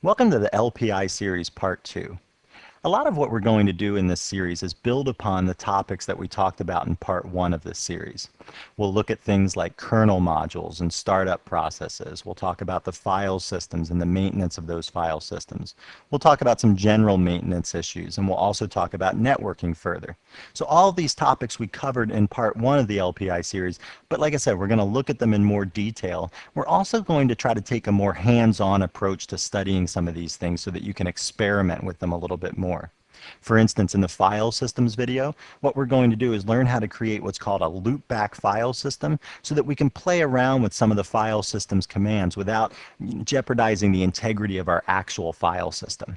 Welcome to the LPI series part 2. A lot of what we're going to do in this series is build upon the topics that we talked about in part 1 of this series. We'll look at things like kernel modules and startup processes. We'll talk about the file systems and the maintenance of those file systems. We'll talk about some general maintenance issues, and we'll also talk about networking further. So all of these topics we covered in part 1 of the LPI series, but like I said, we're going to look at them in more detail. We're also going to try to take a more hands-on approach to studying some of these things so that you can experiment with them a little bit more. For instance, in the file systems video, what we're going to do is learn how to create what's called a loopback file system so that we can play around with some of the file systems commands without jeopardizing the integrity of our actual file system.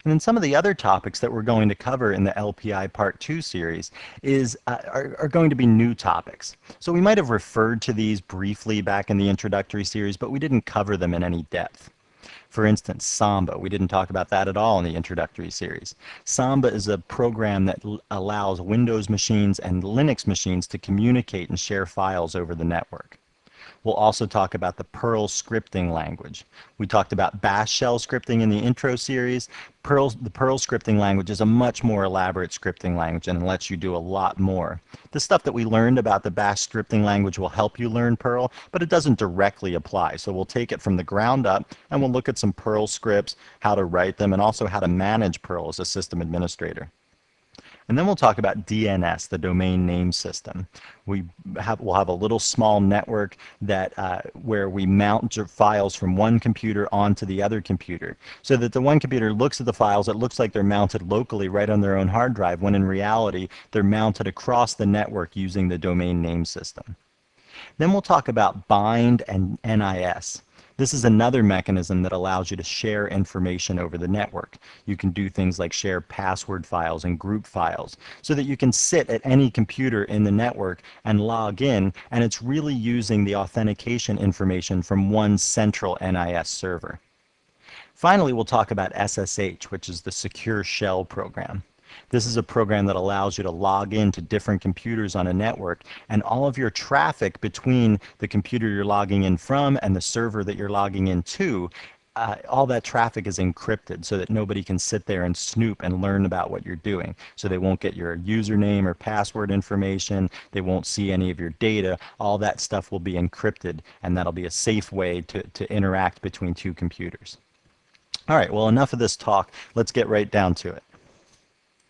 And then some of the other topics that we're going to cover in the LPI Part 2 series are going to be new topics. So we might have referred to these briefly back in the introductory series, but we didn't cover them in any depth. For instance, Samba. We didn't talk about that at all in the introductory series. Samba is a program that allows Windows machines and Linux machines to communicate and share files over the network. We'll also talk about the Perl scripting language. We talked about Bash shell scripting in the intro series. The Perl scripting language is a much more elaborate scripting language and lets you do a lot more. The stuff that we learned about the Bash scripting language will help you learn Perl, but it doesn't directly apply. So we'll take it from the ground up and we'll look at some Perl scripts, how to write them, and also how to manage Perl as a system administrator. And then we'll talk about DNS, the domain name system. We'll have a little small network that where we mount files from one computer onto the other computer, so that the one computer looks at the files, it looks like they're mounted locally right on their own hard drive, when in reality they're mounted across the network using the domain name system. Then we'll talk about bind and NIS. This is another mechanism that allows you to share information over the network. You can do things like share password files and group files so that you can sit at any computer in the network and log in, and it's really using the authentication information from one central NIS server. Finally, we'll talk about SSH, which is the Secure Shell program. This is a program that allows you to log into different computers on a network, and all of your traffic between the computer you're logging in from and the server that you're logging into, all that traffic is encrypted so that nobody can sit there and snoop and learn about what you're doing. So they won't get your username or password information, they won't see any of your data, all that stuff will be encrypted, and that'll be a safe way to interact between two computers. All right, well, enough of this talk. Let's get right down to it.